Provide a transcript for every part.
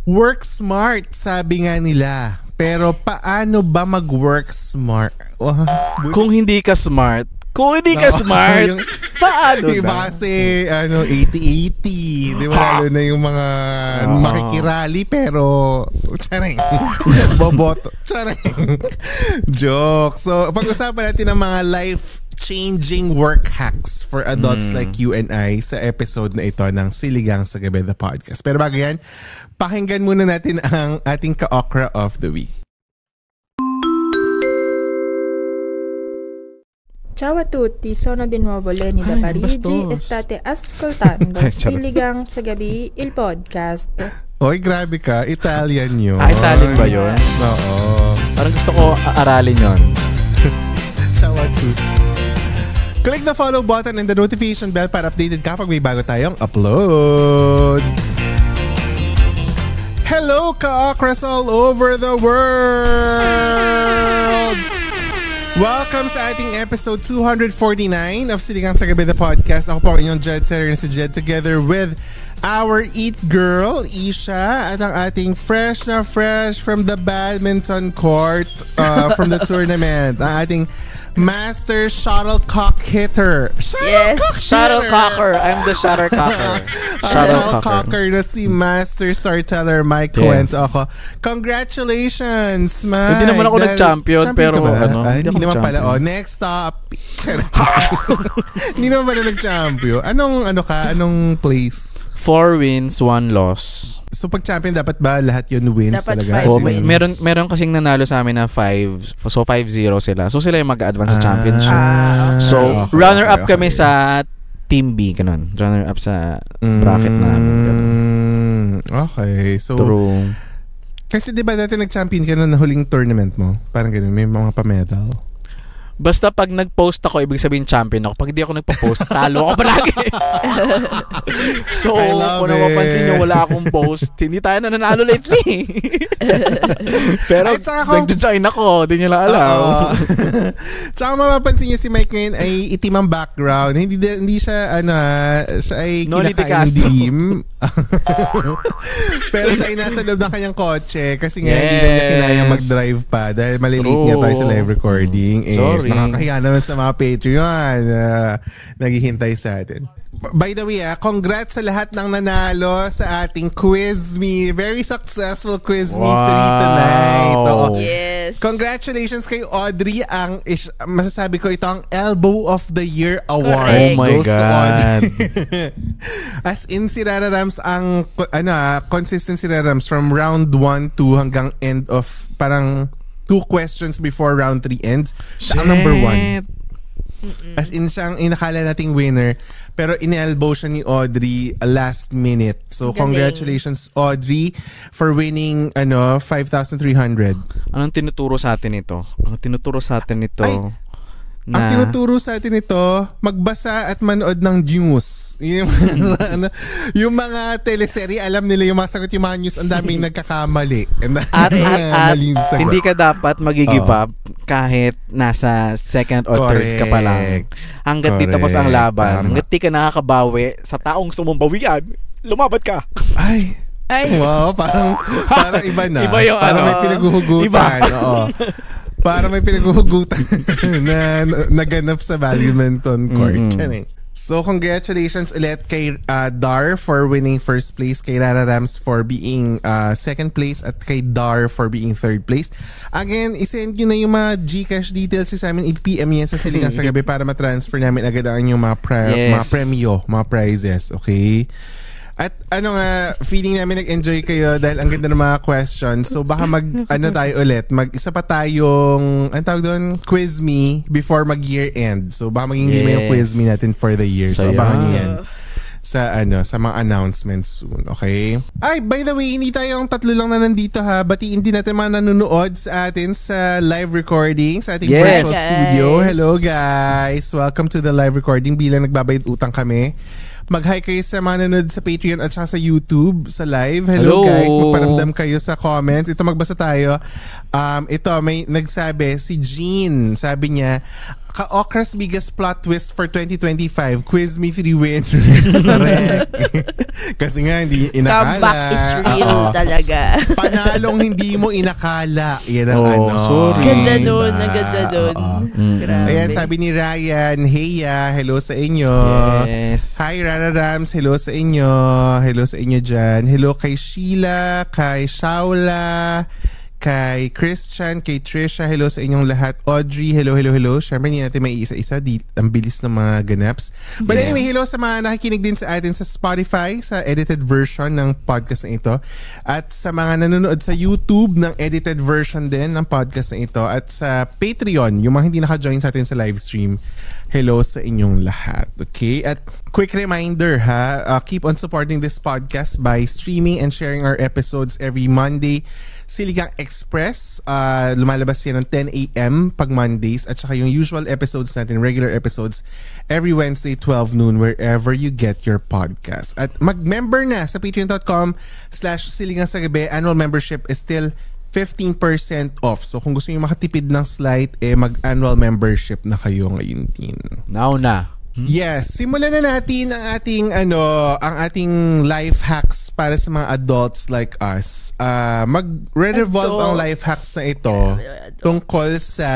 Work smart, sabi nga nila. Pero paano ba mag-work smart? Kung hindi ka smart, paano iba kasi 80-80, di ba? Lalo na yung mga makikirali pero charing boboto, charing joke. So pag-usapan natin ang mga life-changing work hacks for adults like you and I sa episode na ito ng Siligang sa Gabi the Podcast. Pero bago yan, pakinggan muna natin ang ating ka-okra of the week. Ciao a tutti, sono di nuovo Leni da Parigi e state ascoltando Siligang sa Gabi, il podcast. Oy, grabe ka. Italian yun. Italian ba yun? Oo. Parang gusto ko aralin yun. Ciao a tutti. Click the follow button and the notification bell para updated kapag may bago tayong upload. Hello, ka-okras all over the world! Welcome sa ating episode 249 of Siligang sa Gabi the Podcast. Ako po ang inyong Jed Setter na si Jed, together with our Eat Girl, Isha, at ang ating fresh from the badminton court from the tournament, ang ating master shuttlecock hitter. Shuttlecocker. I'm the shuttlecocker. Shuttlecocker na si master storyteller Mike Coenz. Ako. Congratulations, Mike. Hindi naman ako nag-champion, pero hindi naman pala. Next stop. Hindi naman pala nag-champion. Anong place? 4 wins, 1 loss. So pag champion dapat ba lahat yun wins dapat talaga? Meron kasing nanalo sa amin na 5. So 5-0 sila. So sila yung mag-advance sa championship. So runner-up kami sa Team B, ganun. Runner-up sa bracket namin. Okay. So true. Kasi di ba dati nag-champion ka na huling tournament mo? Parang ganun, may mga pa-medal. Basta pag nag-post ako, ibig sabihin champion ako. Pag hindi ako nagpa-post, talo ako palagi. So, kung napapansin nyo, wala akong post. Hindi tayo na nanalo lately. Pero nag-join ako. Hindi nyo lang alam. Tsaka mapapansin nyo si Mike ngayon ay itim ang background. Hindi siya, siya ay kinakain dilim. Pero siya ay nasa loob ng kanyang kotse kasi nga hindi na niya kinaya mag-drive pa dahil malilate niya tayo sa live recording. Sorry. Nakakahiya naman sa mga Patreon naghihintay sa atin. By the way, congrats sa lahat ng nanalo sa ating Quiz Me. Very successful Quiz Me 3 tonight. Yes. Congratulations kay Audrey. Masasabi ko ito ang Elbow of the Year Award. Oh my goes God. to Audrey. As in, si Rara Rams ang consistent si Rara Rams from round 1 to hanggang end of parang 2 questions before round 3 ends. Siya ang number 1. As in, siya ang inakala nating winner. Pero in-elbow siya ni Audrey last minute. So, congratulations, Audrey, for winning 5,300. Anong tinuturo sa atin ito? Ang tinuturo sa atin ito... Ang tinuturo sa atin ito, magbasa at manood ng news. Yung mga teleserye, alam nila yung mga sagot yung mga news, ang daming nagkakamali. At hindi ka dapat mag-give up kahit nasa second or third ka pa lang. Hanggat di tapos ang laban. Hanggat di ka nakakabawi sa taong sumumbawian, lumabat ka. Ay. Wow, parang iba na. Iba yung parang may pinaguhugutan. Oo. Para may pinaghuhugutan na naganap sa badminton court. So, congratulations ulit kay Dar for winning first place, kay Rara Rams for being second place, at kay Dar for being third place. Again, isend nyo na yung mga Gcash details sa amin. I-PM yan sa Siligang sa Gabi para matransfer namin agad ang yung mga premyo, mga prizes. Okay? At feeling namin nag-enjoy kayo dahil ang ganda ng mga questions. So baka tayo ulit. Isa pa tayong, tawag doon, Quiz Me before mag-year end. So baka maging lima yung Quiz Me natin for the year. So abangan nyo yan sa mga announcements soon. Okay? Ay, by the way, hindi tayong tatlo lang na nandito ha. Batiin din natin mga nanonood sa atin sa live recording sa ating virtual studio. Hello guys! Welcome to the live recording. Bilang nagbabayad utang kami. Mag-hi kayo sa mga nanonood sa Patreon at saka sa YouTube sa live. Hello guys, magparamdam kayo sa comments. Ito, magbasa tayo. Ito, may nagsabi, si Jean, sabi niya, Ka-Okra's biggest plot twist for 2025, quiz me 3 winners. Correct. Kasi nga, hindi inakala. Comeback is real talaga. Panalong hindi mo inakala. Yan ang sorry. Ganda nun, ang ganda nun. Grabe. Ayan, sabi ni Ryan, Heya, hello sa inyo. Yes. Hi, Rara Rams, hello sa inyo. Hello sa inyo dyan. Hello kay Sheila, kay Shaula, kay Christian, kay Trisha, hello sa inyong lahat. Audrey, hello. Siyempre, hindi natin may isa-isa. Ang bilis ng mga ganaps. But anyway, hello sa mga nakikinig din sa atin sa Spotify, sa edited version ng podcast na ito. At sa mga nanonood sa YouTube ng edited version din ng podcast na ito. At sa Patreon, yung mga hindi naka-join sa atin sa live stream, hello sa inyong lahat. Okay? At quick reminder keep on supporting this podcast by streaming and sharing our episodes every Monday. Siligang Express, lumalabas yan ng 10 a.m. pag Mondays, at saka yung usual episodes natin, regular episodes, every Wednesday 12 noon wherever you get your podcast. At mag-member na sa patreon.com/Siligang sa Gabi. Annual membership is still 15% off. So kung gusto niyo makatipid ng slight, mag-annual membership na kayo ngayon din. Now na. Yes, simulan na natin ang ating life hacks para sa mga adults like us. Mag-revolve ang life hacks na ito tungkol sa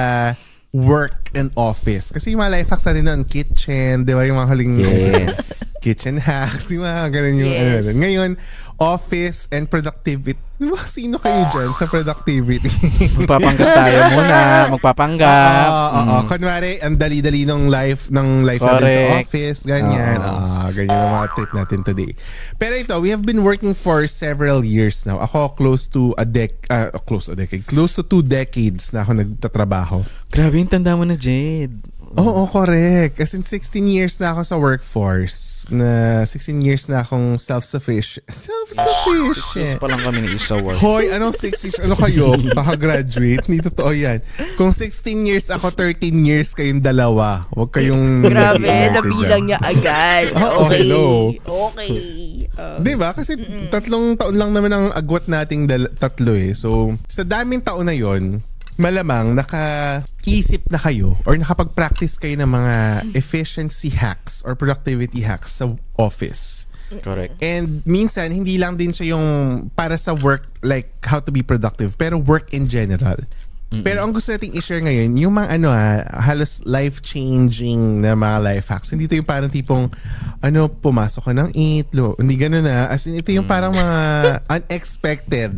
work and office. Kasi yung mga life hacks natin noon, kitchen, di ba, yung mga huling kitchen hacks, yung mga ganun yung Ngayon, office and productivity. Di ba, sino kayo dyan sa productivity? Magpapanggap tayo muna. Magpapanggap. Kunwari, ang dali-dali ng life natin sa office. Ganyan. Ganyan ang mga tip natin today. Pero ito, we have been working for several years now. Ako, close to 2 decades na ako nagtatrabaho. Grabe yung tanda mo na, Jade. Oo, correct. As in 16 years na ako sa workforce. 16 years na akong self-sufficient. Yes, pa lang kami ng isa work. Hoy, anong 6 years? Ano kayo? Kaka-graduate? Hindi totoo yan. Kung 16 years ako, 13 years kayong dalawa. Huwag kayong grabe, nabilang niya agad. Okay. Hello. Okay. Diba? Kasi 3 taon lang naman ang agwat nating tatlo eh. So, sa daming taon na yon, malamang nakaisip na kayo or nakapag-practice kayo ng mga efficiency hacks or productivity hacks sa office. Correct. And minsan, hindi lang din siya yung para sa work, like how to be productive, pero work in general. Pero ang gusto nating i-share ngayon, yung mga halos life-changing na mga life hacks. Hindi ito yung parang tipong, pumasok ka ng 8, hindi gano'n na. As in, ito yung parang mga unexpected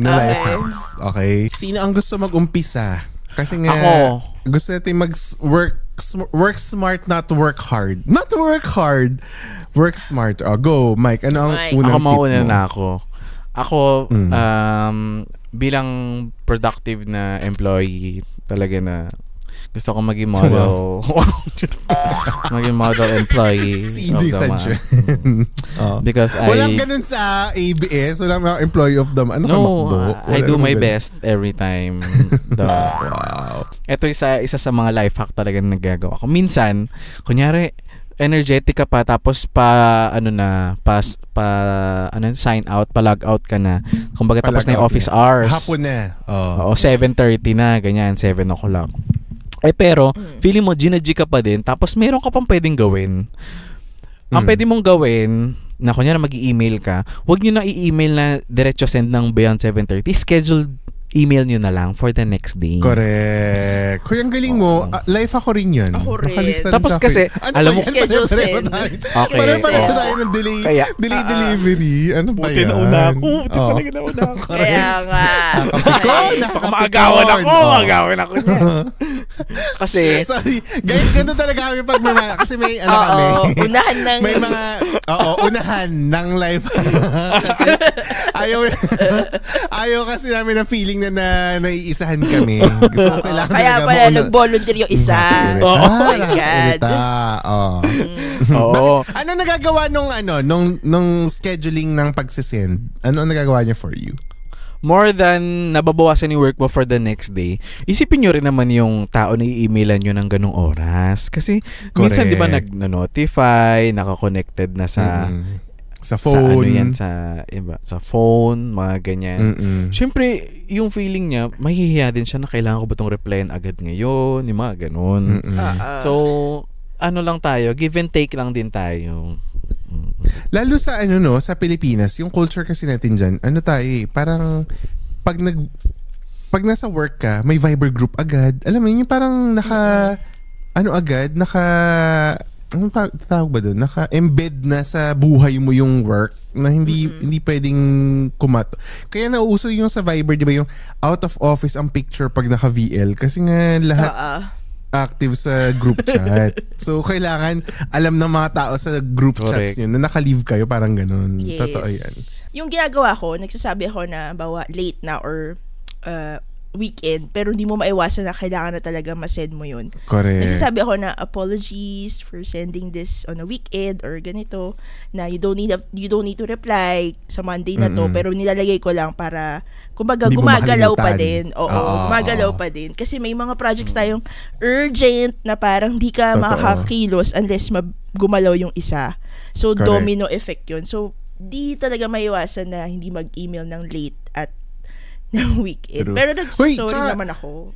na life hacks. Okay? Sino ang gusto mag-umpisa? Kasi nga, gusto natin work smart, not work hard. Not work hard. Work smart. Go, Mike. Ano ang unang tip mo? Ako mauna na ako. Ako, bilang productive na employee, talaga na gusto ko maging model. Maging model employee. CD ka dyan. Because walang ganun sa ABS. Walang employee of the month. I do my best every time. Wow. Ito isa sa mga life hack talaga na nagagawa ko. Minsan, kunyari, energetic ka pa tapos sign out, pa-log out ka na. Kumbaga tapos na yung office hours. Hapon na. Oo, 7:30 na, ganyan, 7 o'clock. Pero feeling mo ginadji ka pa din tapos meron ka pang pwedeng gawin. Ang pwede mong gawin na kunyari mag-i-email ka, huwag niyo na i-email na diretso send ng beyond 7:30. Scheduled email nyo na lang for the next day. Correct. Kuya, ang galing mo. Life ako rin yun. Ako rin. Tapos kasi, alam mo, schedule send. Okay. Pareho tayo ng delay delivery. Ano ba yan? Buti nauna ako. Kaya nga. Nakapagawan ako niya. Kasi, sorry. Guys, ganito talaga kami pag kasi may kami. Unahan ng... May mga, unahan ng life. Kasi, ayaw kasi namin ng feeling na naiisahan kami. So, kaya pala nag-volunteer yung isa. Oh my God. Ano nagagawa nung scheduling ng pagsisend? Ano nagagawa niya for you? More than nababawasan yung work mo for the next day, isipin nyo rin naman yung tao na i-emailan nyo ng ganung oras. Kasi minsan di ba nag-notify, naka-connected na sa Sa phone. Sa phone, mga ganyan. Siyempre, yung feeling niya, mahihiya din siya na kailangan ko ba itong replyan agad ngayon, yung mga ganun. So, lang tayo, give and take lang din tayo. Lalo sa sa Pilipinas, yung culture kasi natin dyan, tayo parang pag nasa work ka, may Viber group agad. Alam mo yun, parang ano tawag ba doon? Naka-embed na sa buhay mo yung work na hindi pwedeng kumato. Kaya nauuso yung sa Viber, di ba, yung out of office ang picture pag naka-VL kasi nga lahat active sa group chat. So, kailangan alam ng mga tao sa group chats yun na naka-leave kayo, parang ganun. Yes. Totoo yan. Yung ginagawa ko, nagsasabi ako na bawa late na or weekend, pero hindi mo maiwasan na kailangan na talaga masend mo yun. Correct. Nagsasabi ako na apologies for sending this on a weekend or ganito, na you don't need to reply sa Monday na to, pero nilalagay ko lang para kumbaga gumagalaw pa din. Gumagalaw pa din. Kasi may mga projects tayong urgent na parang di ka makakakilos unless gumalaw yung isa. So, correct. Domino effect yun. So, di talaga maiwasan na hindi mag-email ng late at ng weekend. True. Pero sorry naman ako.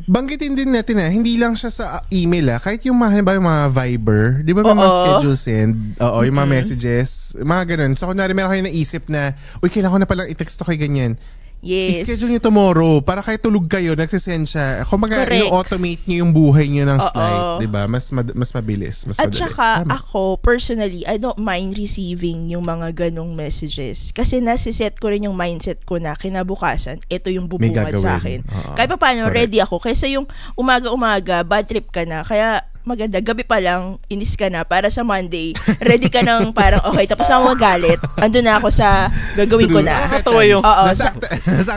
Banggitin din natin hindi lang siya sa email kahit yung mga Viber, di ba may mga schedule send, yung mga messages, mga ganun. So kunwari meron kayo naisip na, kailangan ko na palang i-text to kay ganyan. Yes. I-schedule nyo tomorrow para kahit tulog kayo, nagsisend siya. Kung i-automate nyo yung buhay nyo ng slide, di ba? Mas mabilis, mas at madali. Saka ako, personally, I don't mind receiving yung mga ganong messages. Kasi nasiset ko rin yung mindset ko na kinabukasan, ito yung bubungad sa akin. Kahit pa paano, ready ako. Kaysa yung umaga-umaga, bad trip ka na. Kaya maganda, gabi pa lang, inis ka na para sa Monday, ready ka nang parang, okay, tapos ako magalit, andun na ako sa gagawin ko na. Nakatawa yung nasa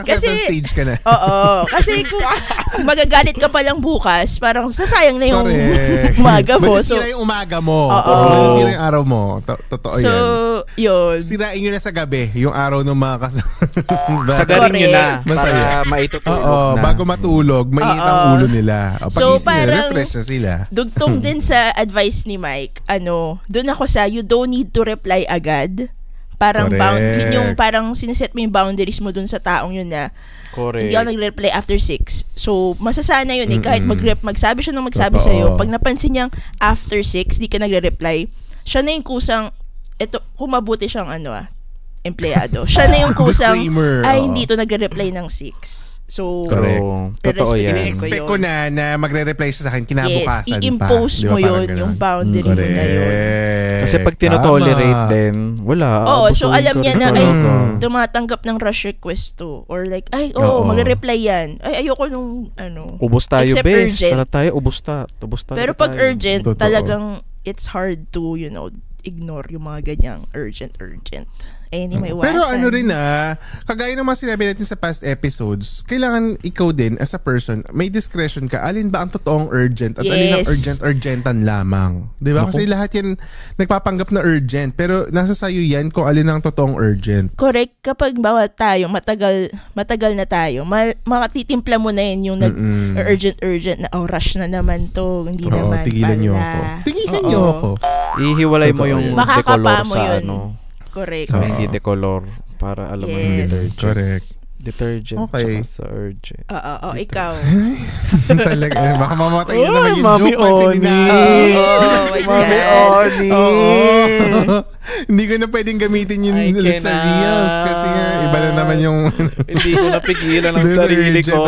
acceptance stage ka na. Kasi kung magagalit ka pa lang bukas, parang sasayang na yung umaga mo. Masisira yung umaga mo. Masisira yung araw mo. Totoo yan. So, yun. Sirain nyo na sa gabi, yung araw ng mga sagarin nyo na masaya. Para maitutulog na. Bago matulog, mainit ang ulo nila. So, parang refresh na sila. Dugtong din sa advice ni Mike, doon ako sa you don't need to reply agad. Parang yun yung parang sineset mo yung boundaries mo dun sa taong yun na hindi ako nagre-reply after 6. So, masasana yun kahit magsabi siya ng magsabi sa'yo. Pag napansin niyang after 6, di ka nagre-reply, siya na yung kusang, kung mabuti siyang empleyado. Siya na yung kusang, hindi to nagre-reply ng 6. So, totoo yan. I-expect ko na magre-reply siya sa akin kinabukasan pa. I-impose mo yun, yung boundary mo na yun. Kasi pag tinotolerate din, wala. So alam niya na, tumatanggap ng rush request to. Or like, magre-reply yan. Ayoko nung, ubos tayo, bes. Urgent. Para tayo, ubos Pero pag urgent, talagang, it's hard to, ignore yung mga ganyang urgent. Hindi may iwasan. Pero rin kagaya ng mga sinabi natin sa past episodes, kailangan ikaw din as a person, may discretion ka. Alin ba ang totoong urgent at alin ang urgentan lamang? Diba? Kasi lahat yan nagpapanggap na urgent, pero nasa sayo yan kung alin ang totoong urgent. Correct. Kapag bawat tayo, matagal na tayo, makatitimpla mo na yun yung urgent na, rush na naman to. Hindi naman tigilan nyo ako. Tigilan nyo ako. Ihiwalay mo yung decolor sa Correct. So, hindi decolor para alam mo yung detergent. Correct. Detergent tsaka sa urgent. Ikaw. Talaga. Baka mamatay na naman yung Mami joke. Oni. Mami Oni. Hindi ko na pwedeng gamitin yung sa reels. Kasi nga, iba na naman yung hindi ko napigilan ang sarili ko.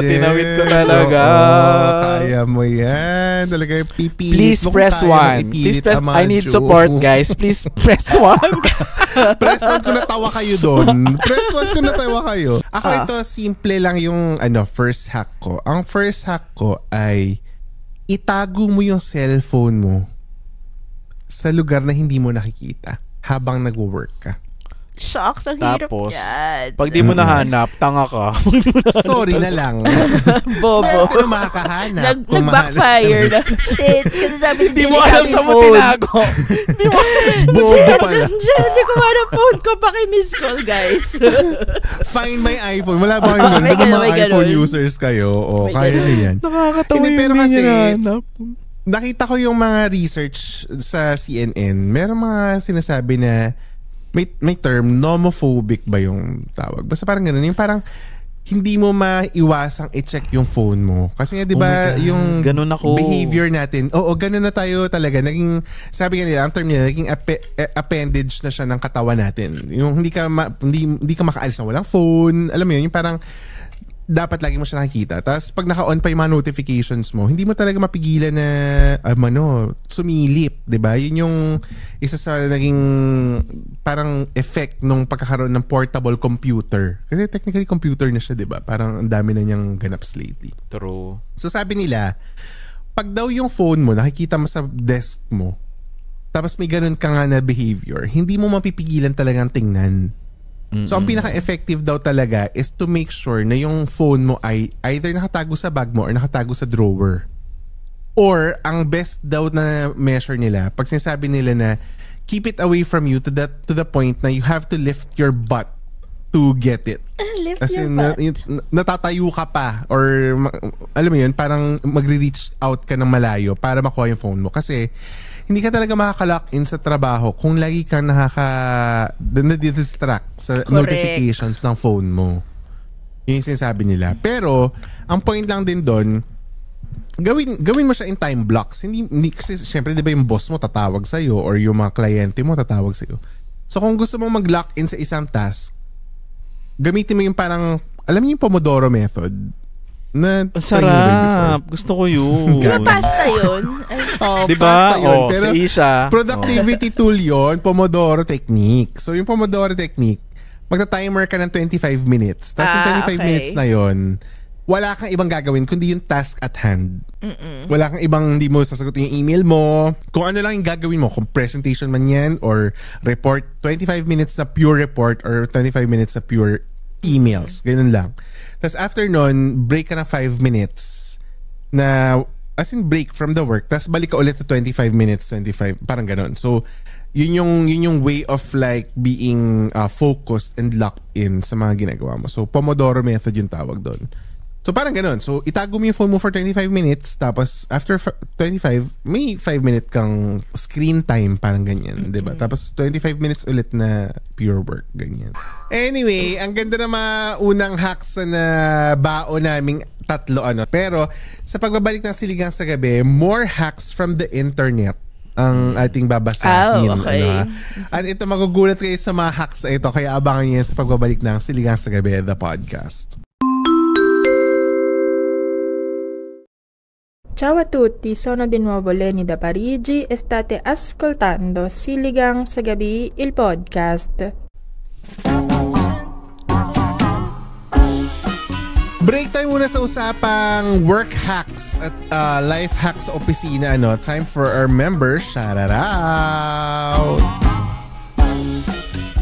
Tinawid ko talaga. Kaya mo yan. Talaga yung pipilit. Please press 1. Please press, I need support, guys. Please press 1. Press 1 ko natawa kayo doon. Press 1 ko natawa kayo. Ako ito, simple lang yung first hack ko. Ang first hack ko ay itago mo yung cellphone mo sa lugar na hindi mo nakikita habang nagwo-work ka. Shocks, ang hirap yan. Pag di mo nahanap, tanga ka. Sorry na lang. Bobo. Swerte na makakahanap. Nag-backfire na. Shit. Kasi sabi hindi mo alam sa mo tinago. Bobo pala. Hindi ko alam phone ko. Paki-miss call, guys. Find my iPhone. Wala ba kayo nun? Diba mga iPhone users kayo? Kaya nyo yan. Nakakatawa yung pero kasi, hinahanap. Nakita ko yung mga research sa CNN. Meron mga sinasabi na may term, nomophobic ba yung tawag? Basta parang ganun. Yung parang hindi mo maiwasang i-check yung phone mo. Kasi nga, di ba, yung behavior natin, ganun na tayo talaga. Sabi nga nila, ang term nila, naging appendage na siya ng katawan natin. Yung hindi ka makaalis na walang phone. Alam mo yun, yung parang dapat lagi mo siya nakikita. Tapos pag naka-on pa yung mga notifications mo, hindi mo talaga mapigilan na sumilip, 'di ba? Yun yung isa sa naging parang effect nung pagkakaroon ng portable computer. Kasi technically computer na siya, 'di ba? Parang ang dami na niyang ganaps lately. True. So sabi nila, pag daw yung phone mo nakikita mo sa desk mo, tapos may ganun ka nga na behavior, hindi mo mapipigilan talagang tingnan. So, ang pinaka-effective daw talaga is to make sure na yung phone mo ay either nakatago sa bag mo or nakatago sa drawer. Or, ang best daw na measure nila, pag sinasabi nila na keep it away from you to the point na you have to lift your butt to get it. Lift your butt? Natatayo ka pa or alam mo yun, parang magre-reach out ka ng malayo para makuha yung phone mo. Kasi, hindi ka talaga makaka-lock in sa trabaho kung lagi kang nadidistract sa notifications ng phone mo. Yun yung sinasabi nila. Pero, ang point lang din doon, gawin mo siya in time blocks. Hindi kasi syempre, di ba yung boss mo tatawag sa'yo or yung mga kliyente mo tatawag sa'yo. So, kung gusto mong mag-lock in sa isang task, gamitin mo yung parang, alam niyo yung Pomodoro method? Sarap. Gusto ko yun. Di ba pasta yun? Diba? Pero si Isha. Productivity tool yun, Pomodoro technique. So yung Pomodoro technique, magta-timer ka ng 25 minutes. Tapos yung 25 minutes na yun, wala kang ibang gagawin kundi yung task at hand. Wala kang ibang, hindi mo sasagutin yung email mo. Kung ano lang yung gagawin mo, kung presentation man yan or report, 25 minutes na pure report or 25 minutes na pure emails. Ganun lang. Tapos after nun, break ka na 5 minutes na, as in break from the work, tapos balik ka ulit sa 25 minutes, 25, parang ganun. So, yun yung way of like being focused and locked in sa mga ginagawa mo. So, Pomodoro method yung tawag doon. So, parang ganun. So, itago mo yung phone mo for 25 minutes, tapos after 25, may 5 minute kang screen time, parang ganyan, diba? Tapos 25 minutes ulit na pure work, ganyan. Anyway, ang ganda na mga unang hacks na bao naming tatlo, Pero, sa pagbabalik ng Siligang sa Gabi, more hacks from the internet ang ating babasahin. Okay. At ito, magugulat kayo sa mga hacks na ito, kaya abangan niyo sa pagbabalik ng Siligang sa Gabi, the podcast. Ciao a tutti, sono di nuovo Leni da Parigi e state ascoltando Siligang sa Gabi, il podcast. Break time muna sa usapang work hacks at life hacks sa opisina. Time for our members. Shout it out!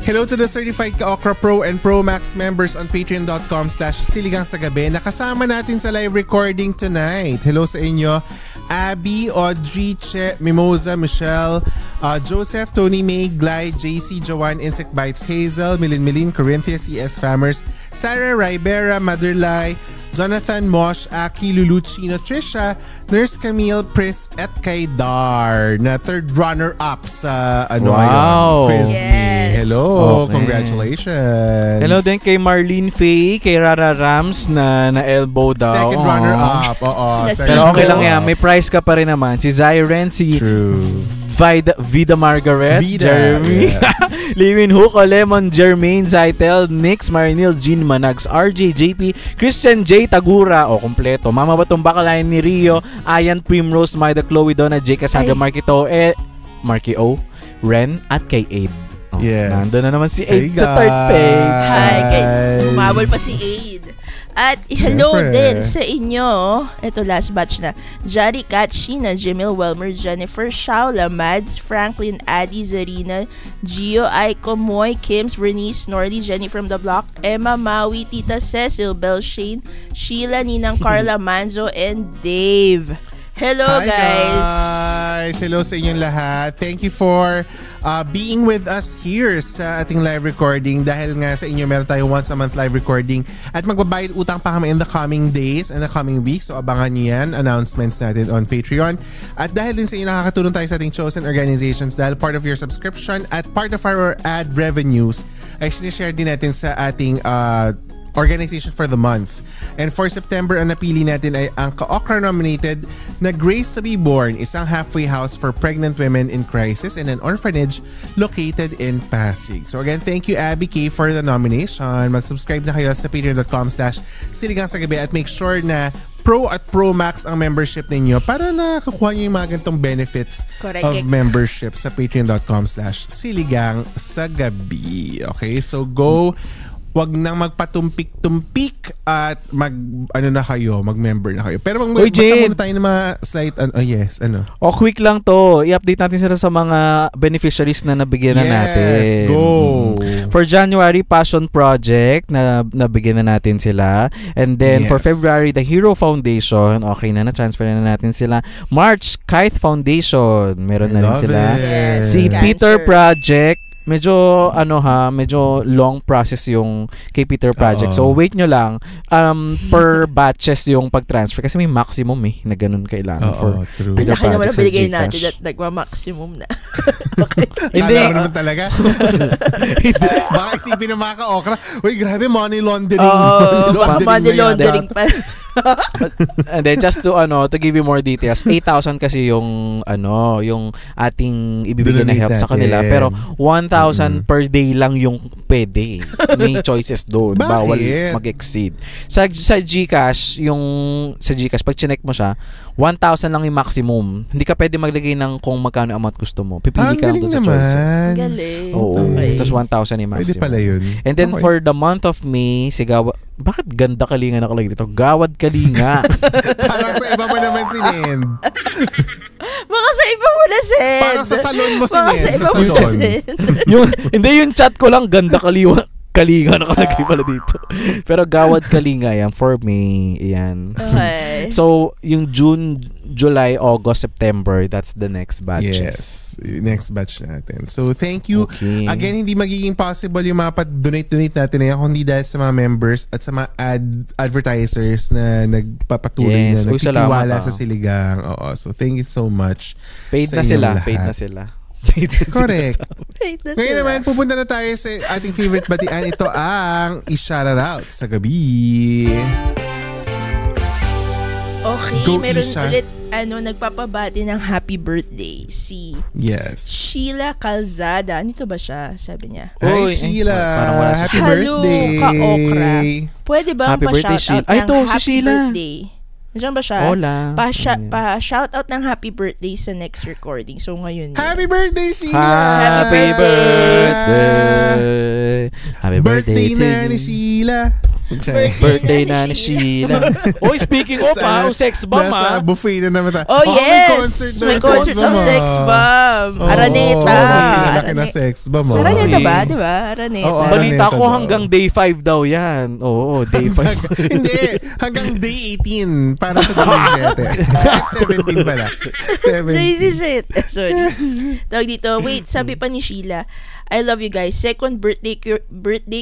Hello to the certified Ka-Okra Pro and Pro Max members on patreon.com/Siligang sa Gabi. Nakasama natin sa live recording tonight. Hello sa inyo, Abby, Audrey, Che, Mimosa, Michelle, Joseph, Tony, May, Glide, JC, Joanne, Insect Bites, Hazel, Milin, Corinthia, CS Famers, Sarah, Ribera, Motherlai, Jonathan, Mosh, Aki, Lulu, Chino, Trisha, Nurse Camille, Pris, at kay Dar na third runner-up sa quiz me. Hello, okay. Congratulations. Hello din kay Marlene Faye, kay Rara Rams na elbow daw. Second runner-up. Pero okay lang yan, may prize ka pa rin naman. Si Zyren, si Vida Margaret, Jeremy, yes. Liwin Huko, Lemon, Jermaine, Zytel, Nix, Marinil, Jean Manags, RJ, JP, Christian J. Tagura, kompleto. Mama Batong Bakalayan ni Rio, Ayan, Primrose, Maida, Chloe, Donna, J. Casaga, Marky O, Ren, at kay Aid. Yes. Nandun na naman si Aid sa third page. Hi guys, umabol pa si Aid. At hello din sa inyo. Ito last batch na. Jari Kat, Sheena, Jamil, Welmer, Jennifer, Shaula, Mads, Franklin, Adi, Zarina, Gio, Aiko, Moy, Kims, Bernice, Nordy, Jenny from the Block, Emma, Maui, Tita Cecil, Belshane, Sheila, Ninang, Carla, Manzo, and Dave. Hello, hi guys. guys. Hello sa inyong lahat. Thank you for being with us here sa ating live recording. Dahil nga sa inyo meron tayo once a month live recording at magbabayad utang pa kami in the coming days and the coming weeks. So abangan nyo yan. Announcements natin on Patreon. At dahil din sa inyo nakakatulong tayo sa ating chosen organizations dahil part of your subscription at part of our ad revenues ay sinishare din natin sa ating organization for the month. And for September, ang napili natin ay ang Ka-Okra nominated na Grace to be Born, isang halfway house for pregnant women in crisis and an orphanage located in Pasig. So again, thank you Abby K for the nomination. Mag-subscribe na kayo sa patreon.com/siligangsagabi at make sure na Pro at Pro Max ang membership ninyo para nakakuha nyo yung mga ganitong benefits of membership sa patreon.com/siligangsagabi. Okay, so go. Wag nang magpatumpik-tumpik at mag-member na kayo. Pero basta muna tayo ng mga slight, quick lang to. I-update natin sila sa mga beneficiaries na nabigyan na natin. Yes, go! For January, Passion Project, na nabigyan na natin sila. And then, for February, the Hero Foundation, okay na-transfer na natin sila. March, Kite Foundation, meron na rin sila. Yes. Si Peter Project, medyo long process yung kay Peter Project. So wait nyo lang per batches yung pag-transfer kasi may maximum na ganun kailangan for Peter Project. Naman ang binigay natin at nagma-maximum na. Hindi. Alam mo naman talaga. Baka isipin ng mga ka-okra, uy grabe money laundering. Money laundering pa. And then just to give you more details, 8,000 kasi yung ating ibibigay na help sa kanila, pero 1,000 per day lang yung pwede. May choices doon. Bawal mag-exceed. Sa GCash, pag chinek mo siya, 1,000 lang yung maximum. Hindi ka pwede maglagay ng kung magkano amount gusto mo. Pipili ka lang doon sa choices. Galing. Oo. Okay. Tapos 1,000 yung maximum. Pwede pala yun. And then for the month of May, bakit ganda kalinga nakalagay dito? Gawad kalinga. Parang sa iba mo naman si Nend. Baka sa iba mo na, Sen. Parang sa salon mo si Baka Nend. sa iba mo na, Sen. Hindi yung chat ko lang, ganda kalinga nakalagay pala dito. Pero gawad kalinga yan for me. Yan. Okay. So, yung June, July, August, September, that's the next batches. Yes. Next batch natin. So, thank you. Okay. Again, hindi magiging possible yung mga donate natin na yan kung hindi dahil sa mga members at sa mga advertisers na nagpapatuloy na nagtitiwala sa Siligang. Oo. So, thank you so much. Paid na sila. Correct. Ngayon naman, pupunta na tayo sa ating favorite batian. Ito ang i-shoutout sa gabi. Okay, meron ulit nagpapabati ng happy birthday si Sheila Calzada. Nito ba siya? Sabi niya. Hi Sheila, happy birthday. Hello, Ka-Okra. Pwede ba ang pa-shoutout ng happy birthday? Nandiyan ba siya? Hola. Pa-shoutout ng happy birthday sa next recording. So ngayon. Happy birthday, Sheila! Happy birthday! Happy birthday to na ni Sheila. Birthday na ni Sheila. Oh, speaking of, sex bomb nasa buffet na naman tayo. Oh, yes! May concert ng sex bomb. Araneta. Pinalaki na sex bomb. Araneta ba? Diba? Araneta. Balita ko hanggang day 5 daw yan. Oo, day 5. Hindi, hanggang day 18 para sa day 7. 17 pala. 17. Crazy shit. Sorry. Tawag dito, wait, sabi pa ni Sheila, I love you guys. Second birthday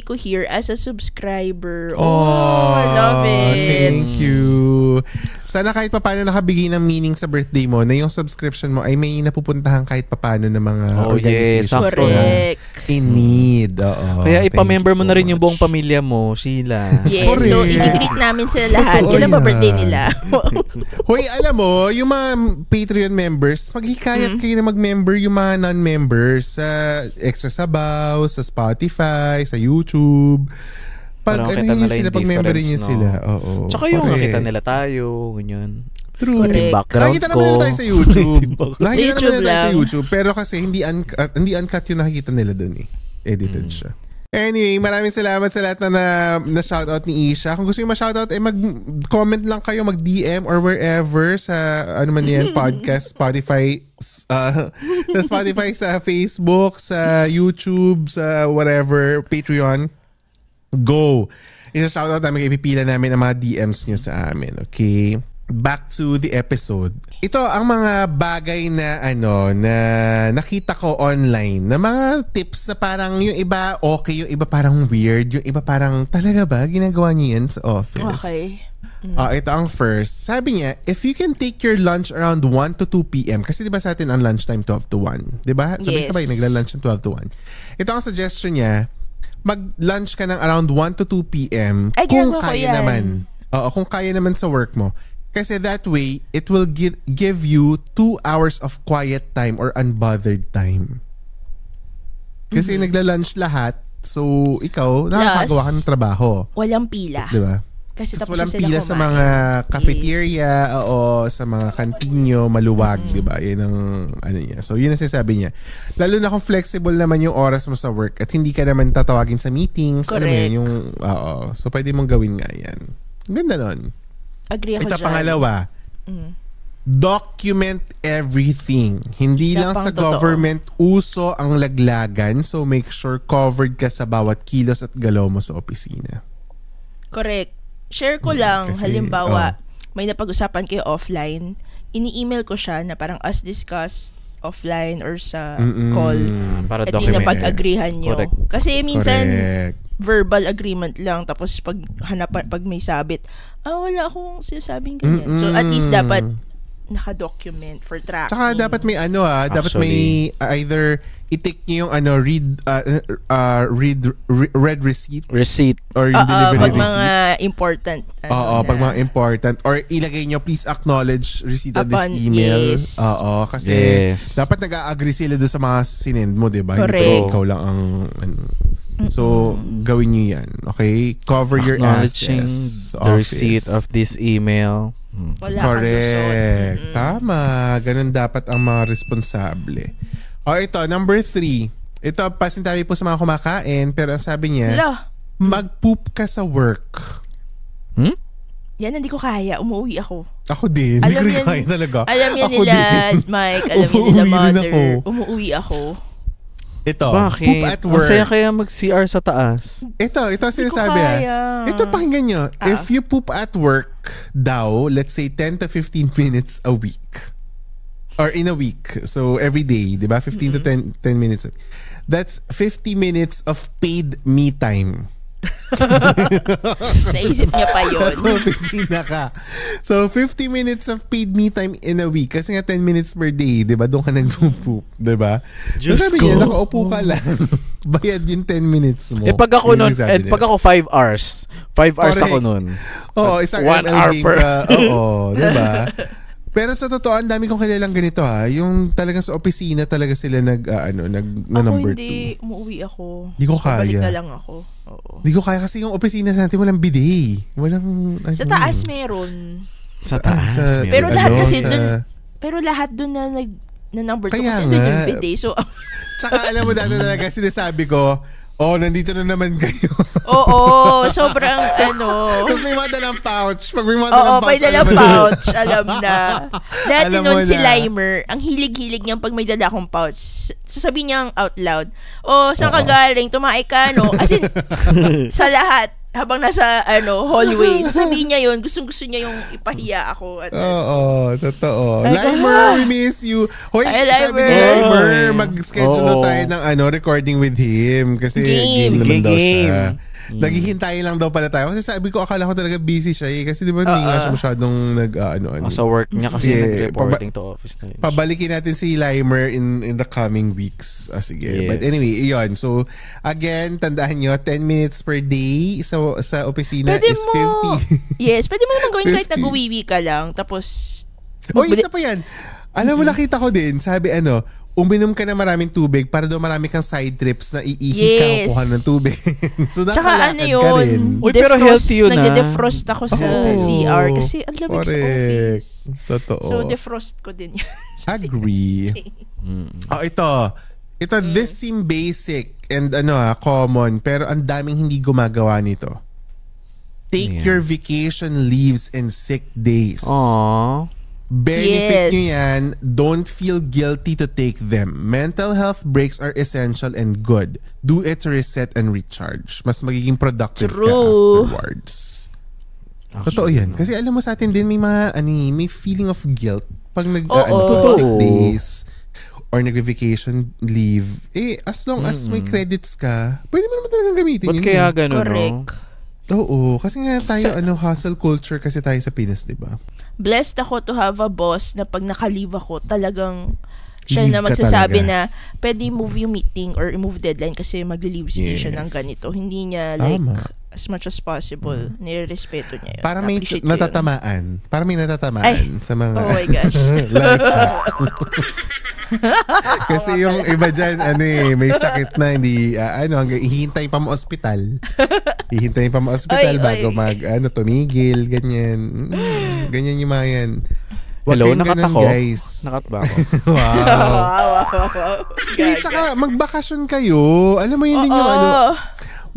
ko here as a subscriber. Oh, I love it. Thank you. Sana kahit papaano nakabigay ng meaning sa birthday mo na yung subscription mo ay may napupuntahan kahit papaano ng mga organizations. Correct. In need. Oo. Kaya ipamember mo na rin yung buong pamilya mo, Sheila. Yes. Correct. So, i-greet namin sila lahat. Kailan ba birthday nila? Hoy, alam mo, yung mga Patreon members, maghikayat kayo na mag-member yung mga non-members sa Extra Sabaw, sa Spotify, sa YouTube. Pag pag-memberin nyo sila. Oo. Tsaka yung nakita nila tayo, ganyan. True. Background nakita naman nila tayo sa YouTube. Nakita naman nila tayo sa lang. YouTube. Pero kasi hindi uncut yung nakikita nila dun eh. Edited siya. Anyway, maraming salamat sa lahat na shoutout ni Isha. Kung gusto nyo ma-shoutout, mag-comment lang kayo, mag-DM or wherever sa podcast, Spotify, sa Spotify, sa Facebook, sa YouTube, sa whatever, Patreon. Go! Isa-shoutout namin, ipipila namin ang mga DMs nyo sa amin, okay? back to the episode. Ito ang mga bagay na na nakita ko online na mga tips na parang yung iba okay, yung iba parang weird, yung iba parang talaga ba ginagawa niyo yan sa office? Okay. Ito ang first. Sabi niya, if you can take your lunch around 1 to 2 p.m. Kasi di ba sa atin ang lunchtime 12 to 1? Di ba? Sabay-sabay nagla-lunch ng 12 to 1. Ito ang suggestion niya, mag-lunch ka ng around 1 to 2 p.m. kung kaya naman. Kung kaya naman sa work mo. Kasi that way, it will give you 2 hours of quiet time or unbothered time. Kasi nagla-lunch lahat, so ikaw, nakakagawa ka ng trabaho. Walang pila. Di ba? Kasi tapos tapos walang pila sa mga cafeteria o sa mga kantinyo, maluwag, di ba? Yan ang niya. So yun ang sinasabi niya. Lalo na kung flexible naman yung oras mo sa work at hindi ka naman tatawagin sa meetings. Correct. Alam mo yun, so pwede mong gawin nga yan. Ganda nun. Agree ako dyan. dyan. Pangalawa, document everything. Hindi lang sa government uso ang laglagan, so make sure covered ka sa bawat kilos at galaw mo sa opisina. Correct. Share ko lang, kasi, halimbawa, may napag-usapan kayo offline, ini-email ko siya na parang as discussed offline or sa call. Para at yung napag-agreehan nyo. Correct. Kasi minsan, verbal agreement lang, tapos pag may sabit, wala akong sinasabing ganyan. So at least dapat naka-document for tracking. Tsaka dapat may dapat may either i-tick nyo yung read receipt or yung delivery receipt. Pag mga important. Pag mga important. Or ilagay nyo, please acknowledge receipt of this email. Yes. Kasi dapat nag-a-agree sila doon sa mga sinend mo, diba? Correct. Hindi ikaw lang ang so, gawin nyo yan. Okay? Cover your asses. The receipt of this email. Wala correct. Tama. Ganun dapat ang mga responsable. Ito, number 3. Ito, pasintabi po sa mga kumakain, pero ang sabi niya, mag-poop ka sa work. Yan, hindi ko kaya. Umuwi ako. Ako din. Hindi ko kaya talaga. Alam yan nila, Mike. Alam yan nila, Mother. Umuwi ako. Ito, bakit? Poop at work. Ang saya kaya mag-CR sa taas. Ito sinasabi Ito, pakinggan nyo. If you poop at work daw, let's say 10 to 15 minutes a week. Or in a week. So, every day, di ba? 15 to 10 minutes. That's 50 minutes of paid me time. Naisip niya pa yun. Nasa opisina ka. So, 50 minutes of paid me time in a week. Kasi nga 10 minutes per day, di ba? Doon ka nag-poop, di ba? Diyos sabi ko. niya, nakaupo ka lang. Bayad yung 10 minutes mo. Pag ako nun, pag ako 5 hours. 5 hours ako nun. Isang 1 ML hour game per. ka. Di ba? Pero sa totoo, ang dami kong kilalang ganito Yung talagang sa opisina talaga sila na number 2. Ako hindi, umuwi ako. Hindi ko kaya. Balik na lang ako. Oo. Hindi ko kaya kasi yung opisina sa natin walang bidet. Walang... Sa taas meron. Sa taas meron. Pero lahat kasi dun, lahat dun na number 2 kasi dun yung bidet. So, tsaka alam mo dati talaga sinasabi ko, nandito na naman kayo. Oo, sobrang Tapos may mga dalang pouch. Pag may mga dalang pouch, may dalang pouch, alam na. Dati Alam nun mo si na. Limer, ang hilig-hilig niyang pag may dala akong pouch, sasabihin niyang out loud, saan ka galing? Tumae ka, no? As in, sa lahat, habang nasa hallway, sasabihin niya yun, gustong-gusto niya yung ipahiya ako. Totoo. Limer, we miss you. Hoy, sabi ni Limer, mag-schedule tayo ng recording with him. Kasi game naman daw siya. Naghihintay lang daw pala tayo. Kasi sabi ko, akala ko talaga busy siya Kasi di ba hindi nga siya masyadong sa work niya kasi nag-reporting to office na yun. Pabalikin natin si Limer in the coming weeks. Sige. Yes. But anyway, iyon. So, again, tandaan nyo, 10 minutes per day sa opisina Pwede is 50. Yes, pwede mo naman gawin kahit nag-uwiwi ka lang. Tapos, isa pa yan. Alam mo, nakita ko din, sabi uminom ka na maraming tubig para daw marami kang side trips na iihi ka kuha ng tubig. So, nakalakad ka rin. Uy, pero healthy yun nag-defrost ako sa CR kasi ang lamig sa office. Totoo. So, defrost ko din yun. Agree. Ito, this seem basic and common, pero ang daming hindi gumagawa nito. Take your vacation leaves and sick days. Aww. Benefit nyo yan. Don't feel guilty to take them. Mental health breaks are essential and good. Do it to reset and recharge. Mas magiging productive ka afterwards. Totoo yan. Kasi alam mo sa atin din may may feeling of guilt pag sick days or nag-vacation leave. As long as may credits ka, pwede mo naman talagang gamitin yun. Ba't kaya ganun, correct. Oo. Kasi nga tayo, hustle culture kasi tayo sa Pinas, diba? Blessed ako to have a boss na pag naka-leave ako, talagang siya Leave na ka magsasabi talaga. na pwede move yung meeting or move deadline kasi mag-leave siya ng ganito. Hindi niya as much as possible, nirespeto niya yun. Para may Appreciate ko yun. natatamaan. Para may natatamaan sa mga Oh my gosh. life hack. Kasi yung iba dyan, may sakit na, hindi, hihintayin pa mo ospital. Hihintayin pa mo ospital bago tumigil, ganyan. Ganyan yung mga yan. Hello, nakatako. Guys. Nakatba ako. Wow. Hindi, tsaka magbakasyon kayo. Alam mo yun din yung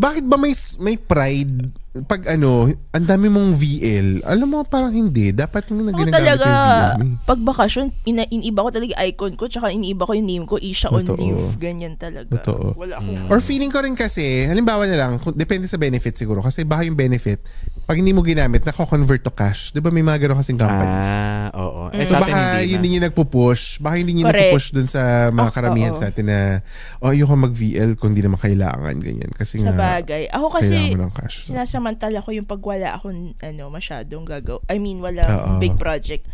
bakit ba may pride pag ang dami mong VL? Alam mo, parang hindi. Dapat nga ginagamit talaga, yung VL. pag bakasyon, iniiba ko talaga icon ko, tsaka iniiba ko yung name ko, Isha on leave. Ganyan talaga. Totoo. Wala akong... Or feeling ko rin kasi, halimbawa na lang, depende sa benefit siguro. Kasi baka yung benefit, pag hindi mo ginamit, nako-convert to cash. Di ba may mga gano'n kasing companies? Oo. So baka yun din yung nagpupush. Baka hindi nyo nagpupush dun sa mga karamihan sa atin na ayoko mag-VL kung hindi naman kailangan. Ganyan. Kasi sa nga, bagay. Ako kasi, kailangan mo ng cash. So. Sinasamantala ko yung pag wala akong masyadong wala big project.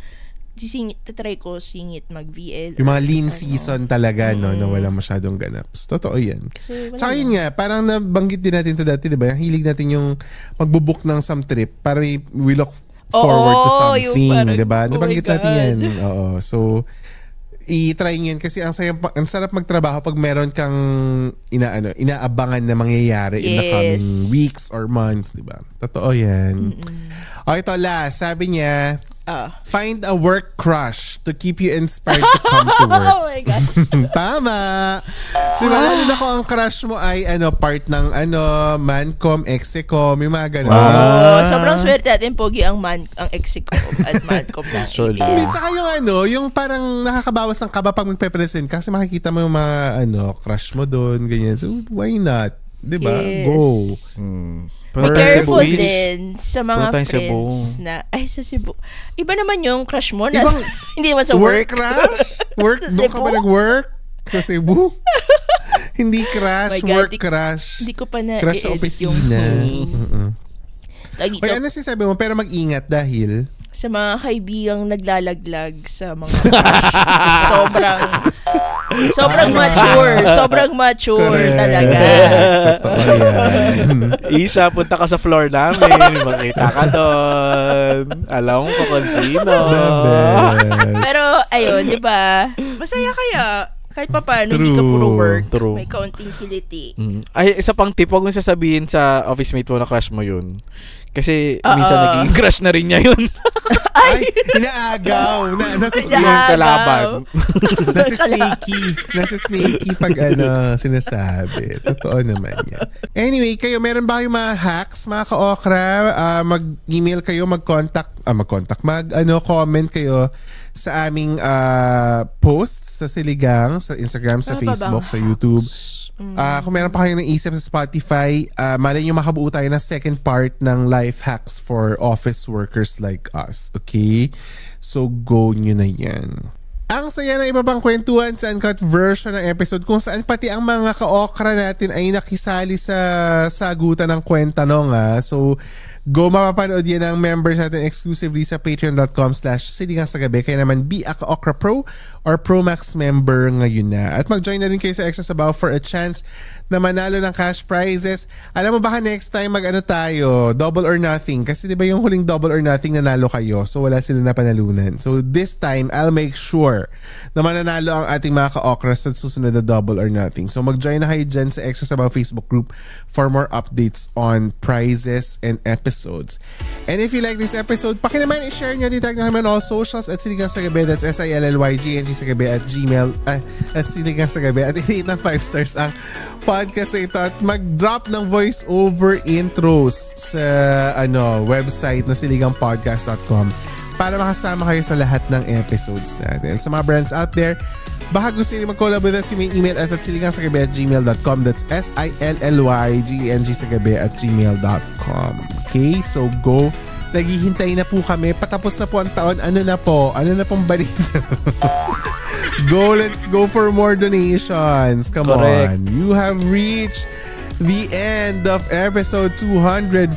Try ko singit mag-VL. Yung mga lean season talaga, na wala masyadong ganaps. Totoo yan. Tsaka yun nga, parang nabanggit din natin ito dati, diba? Hilig natin yung magbubook ng some trip para we look forward to something, diba? Nabanggit natin yan. Oo. So, i-try yan kasi ang sarap magtrabaho pag meron kang inaabangan na mangyayari in the coming weeks or months, diba? Totoo yan. Okay, ito last. Sabi niya, find a work crush to keep you inspired to come to work. Oh my God. Tama. Diba? Lalo na kung ang crush mo ay part ng mancom, execom, yung mga ganun. Sobrang swerte natin, pogi ang execom at mancom na. Hindi, tsaka yung parang nakakabawas ng kaba pag magpe-present kasi makikita mo yung mga crush mo doon, ganyan. So, why not? Diba? Yes. Go. Be careful din sa mga friends na sa Cebu. Iba naman yung crush mo na hindi naman sa work. Crush? Work? Doon ka ba nag-work? Sa Cebu? Hindi crush, work crush. Hindi ko pa na crush sa opisina. Oy, ano sinasabi mo? Pero mag-ingat dahil sa mga kaibigang naglalaglag sa mga sobrang mature talaga. Totoo yan. Isha, punta ka sa floor namin, makita ka doon, alam mo kung sino. Pero ayun, di ba, masaya kaya kahit pa paano, hindi ka puro work. May kaunting kiliti. Ay, isa pang tip, huwag mong sasabihin sa office mate mo na crush mo yun. Kasi minsan naging crush na rin niya yun. Ay, inaagaw. Nasa kalaban. Nasa snaky pag sinasabi. Totoo naman yan. Anyway, kayo, meron ba kayong mga hacks, mga ka-okra? Mag-email kayo, comment kayo sa aming posts sa Siligang, sa Instagram, sa Facebook, sa YouTube. Kung meron pa kayong naisip sa Spotify, malay nyo makabuo tayo ng second part ng life hacks for office workers like us. Okay? So, go nyo na yan. Ang saya na iba pang kwentuhan sa uncut version ng episode kung saan pati ang mga ka-okra natin ay nakisali sa sagutan ng kwenta So, go mapapanood yan ng members natin exclusively sa patreon.com/siligangsagabi. Kaya naman be a ka-okra pro or Pro Max member ngayon na. At mag-join na rin kayo sa Extra Sabaw for a chance na manalo ng cash prizes. Alam mo baka next time tayo, double or nothing. Kasi diba yung huling double or nothing nanalo kayo. So wala sila na panalunan. So this time, I'll make sure na mananalo ang ating mga ka-okras sa susunod na double or nothing. So mag-join na kayo dyan sa Extra Sabaw Facebook group for more updates on prizes and episodes. And if you like this episode, pakinaman i-share nyo, titag nyo kami on all socials at Siligang sa Gabi. That's SILLYGNG sa Gabi at Gmail at Siligang sa Gabi. At i-rate ng 5 stars ang podcast na ito at mag-drop ng voice over intros sa website na siligangpodcast.com para makasama kayo sa lahat ng episodes natin. Sa mga brands out there, baka gusto nyo mag-collab with us, you may email us at siligangsagabi@gmail.com. That's SILLYGNG sa gabi @gmail.com. Okay? So go Naghihintay na po kami. Patapos na po ang taon. Ano na po? Ano na pong balita? Let's go for more donations. Come Correct. on. You have reached the end of episode 249.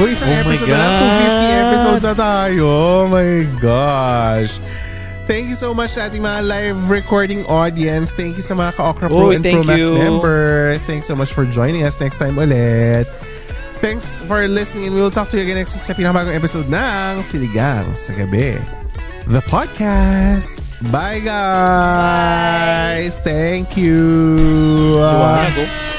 Hoy, isang episode na lang. 250 episodes na tayo. Oh my gosh. Thank you so much sa ating mga live recording audience. Thank you sa mga ka-Okra Pro and Pro Max members. Thanks so much for joining us next time ulit. Thanks for listening and we'll talk to you again next week sa pinakabagong episode ng Siligang sa Gabi, the podcast. Bye guys. Bye. Thank you. You wanna go?